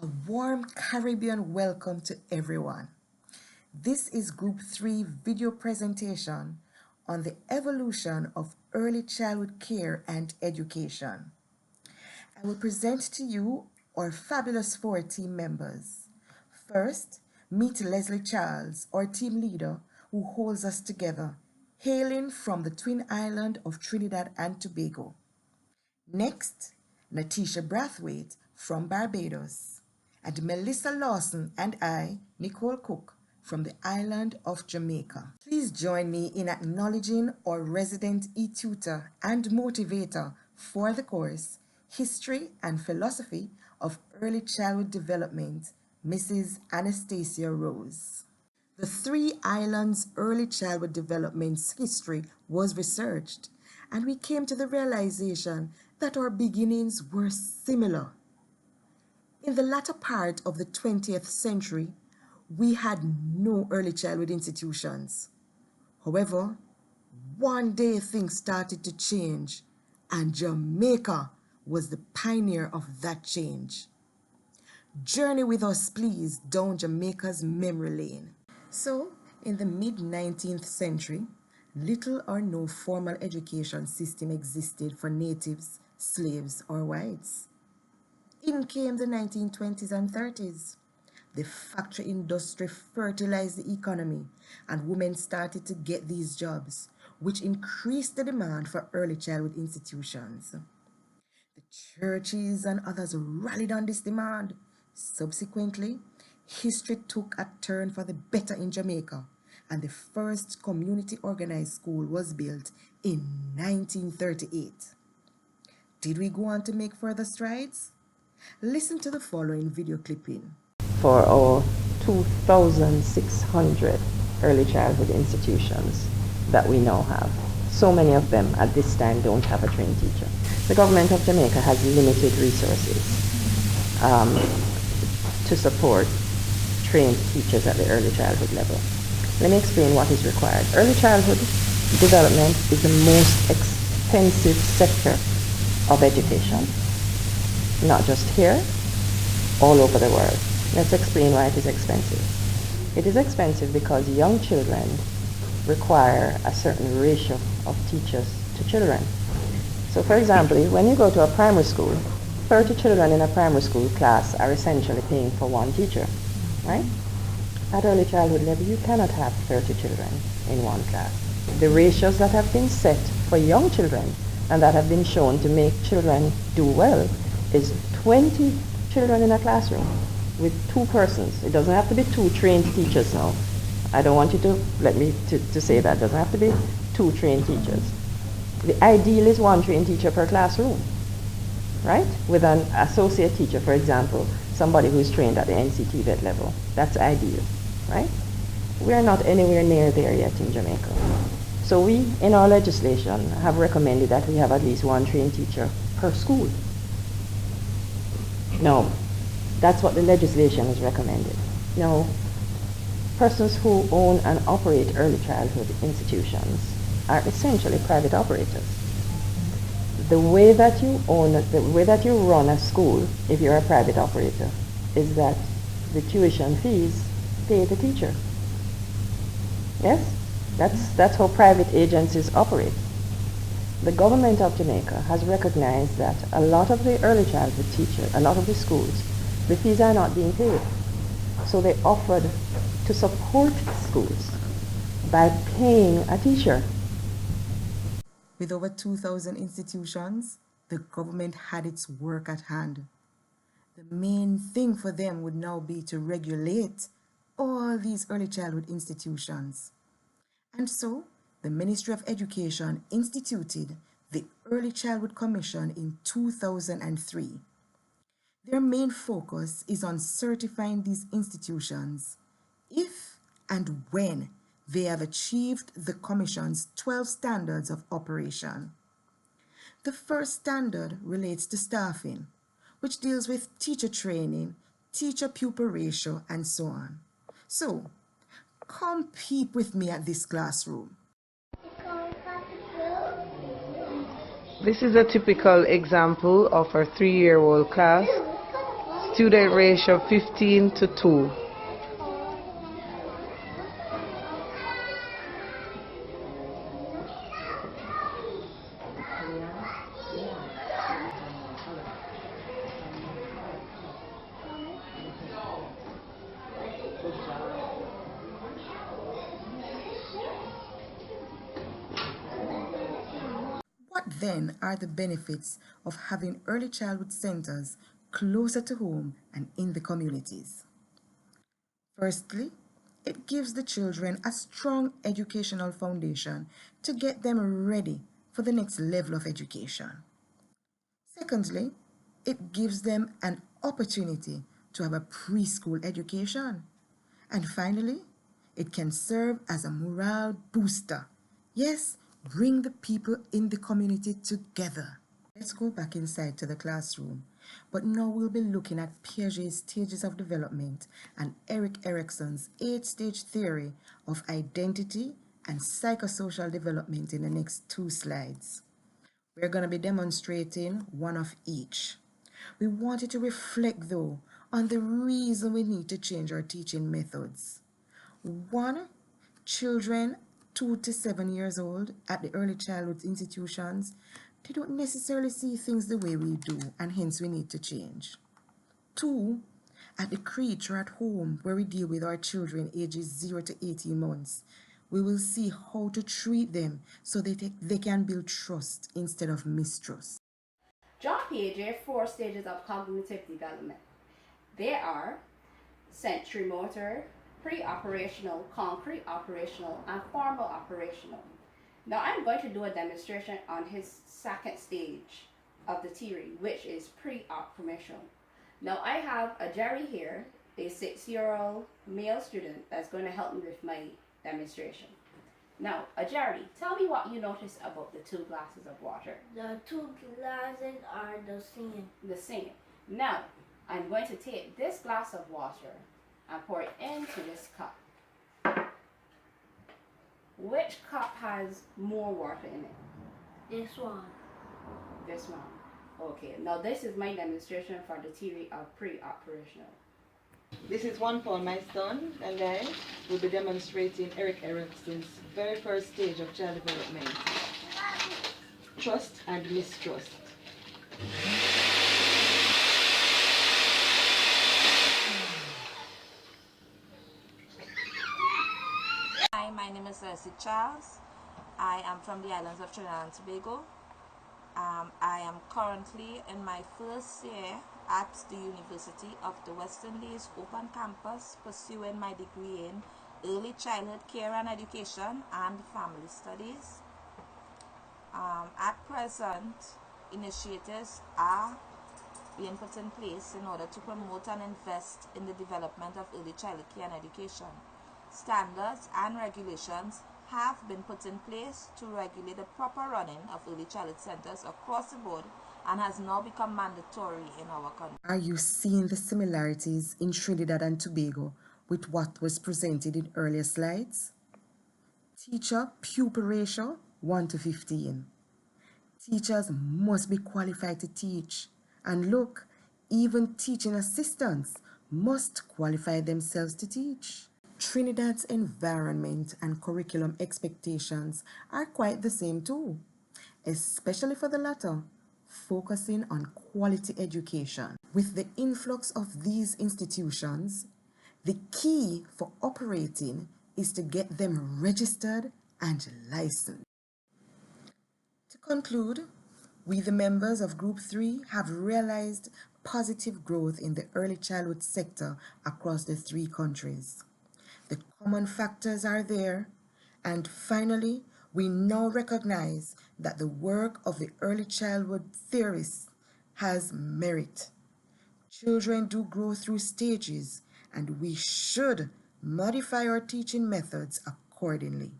A warm Caribbean welcome to everyone. This is Group 3 video presentation on the evolution of early childhood care and education. I will present to you our fabulous 4 team members. First, meet Leslie Charles, our team leader who holds us together, hailing from the twin island of Trinidad and Tobago. Next, Natisha Brathwaite from Barbados, and Melissa Lawson and I, Nicole Cook, from the island of Jamaica. Please join me in acknowledging our resident e-tutor and motivator for the course, History and Philosophy of Early Childhood Development, Mrs. Anastasia Rose. The Three Islands Early Childhood Development's history was researched, and we came to the realization that our beginnings were similar. In the latter part of the 20th century, we had no early childhood institutions. However, one day things started to change, and Jamaica was the pioneer of that change. Journey with us, please, down Jamaica's memory lane. So, in the mid-19th century, little or no formal education system existed for natives, slaves, or whites. In came the 1920s and 30s. The factory industry fertilized the economy, and women started to get these jobs, which increased the demand for early childhood institutions. The churches and others rallied on this demand. Subsequently, history took a turn for the better in Jamaica, and the first community organized school was built in 1938. Did we go on to make further strides? Listen to the following video clipping. For our 2,600 early childhood institutions that we now have, so many of them at this time don't have a trained teacher. The government of Jamaica has limited resources to support trained teachers at the early childhood level. Let me explain what is required. Early childhood development is the most expensive sector of education, not just here, all over the world. Let's explain why it is expensive. It is expensive because young children require a certain ratio of teachers to children. So for example, when you go to a primary school, 30 children in a primary school class are essentially paying for one teacher, right? At early childhood level, you cannot have 30 children in one class. The ratios that have been set for young children and that have been shown to make children do well is 20 children in a classroom with 2 persons. It doesn't have to be 2 trained teachers now. I don't want you to to say that. It doesn't have to be 2 trained teachers. The ideal is 1 trained teacher per classroom, right? With an associate teacher, for example, somebody who's trained at the NCT vet level. That's ideal, right? We're not anywhere near there yet in Jamaica. So we, in our legislation, have recommended that we have at least 1 trained teacher per school. No, that's what the legislation has recommended. Now, persons who own and operate early childhood institutions are essentially private operators. The way that you run a school, if you're a private operator, is that the tuition fees pay the teacher. Yes? That's how private agencies operate. The government of Jamaica has recognized that a lot of the early childhood teachers, a lot of the schools, the fees are not being paid. So they offered to support schools by paying a teacher. With over 2,000 institutions, the government had its work at hand. The main thing for them would now be to regulate all these early childhood institutions. And so, the Ministry of Education instituted the Early Childhood Commission in 2003. Their main focus is on certifying these institutions if and when they have achieved the Commission's 12 standards of operation. The first standard relates to staffing, which deals with teacher training, teacher-pupil ratio, and so on. So, come peep with me at this classroom. This is a typical example of our 3-year-old class student ratio 15 to 2. What then are the benefits of having early childhood centers closer to home and in the communities? Firstly, it gives the children a strong educational foundation to get them ready for the next level of education. Secondly, it gives them an opportunity to have a preschool education. And finally, it can serve as a morale booster. Yes, bring the people in the community together. Let's go back inside to the classroom. But now we'll be looking at Piaget's stages of development and Erik Erikson's 8-stage theory of identity and psychosocial development in the next 2 slides. We're going to be demonstrating one of each. We want you to reflect, though, on the reason we need to change our teaching methods. 1. Children 2 to 7 years old at the early childhood institutions, they don't necessarily see things the way we do, and hence we need to change. 2. At the creche or at home where we deal with our children ages 0 to 18 months, we will see how to treat them so that they can build trust instead of mistrust. John Piaget 4 stages of cognitive development. They are sensory motor, pre-operational, concrete operational, and formal operational. Now I'm going to do a demonstration on his second stage of the theory, which is pre-operational. Now I have a Jerry here, a 6-year-old male student that's going to help me with my demonstration. Now, Jerry, tell me what you noticed about the 2 glasses of water. The 2 glasses are the same. The same. Now, I'm going to take this glass of water and pour it into this cup. Which cup has more water in it? This one. This one. Okay, now this is my demonstration for the theory of pre-operational. This is one for my son, and I will be demonstrating Erik Erikson's very first stage of child development, trust and mistrust. Hi, my name is Leslie Charles. I am from the islands of Trinidad and Tobago. I am currently in my first year at the University of the West Indies Open Campus, pursuing my degree in Early Childhood Care and Education and Family Studies. At present, initiatives are being put in place in order to promote and invest in the development of early childhood care and education. Standards and regulations have been put in place to regulate the proper running of early childhood centers across the board and has now become mandatory in our country. Are you seeing the similarities in Trinidad and Tobago with what was presented in earlier slides? Teacher-pupil ratio 1 to 15. Teachers must be qualified to teach. And look, even teaching assistants must qualify themselves to teach. Trinidad's environment and curriculum expectations are quite the same too, especially for the latter, focusing on quality education. With the influx of these institutions, the key for operating is to get them registered and licensed. To conclude, we, the members of Group 3, have realized positive growth in the early childhood sector across the 3 countries. The common factors are there, and finally, we now recognize that the work of the early childhood theorists has merit. Children do grow through stages, and we should modify our teaching methods accordingly.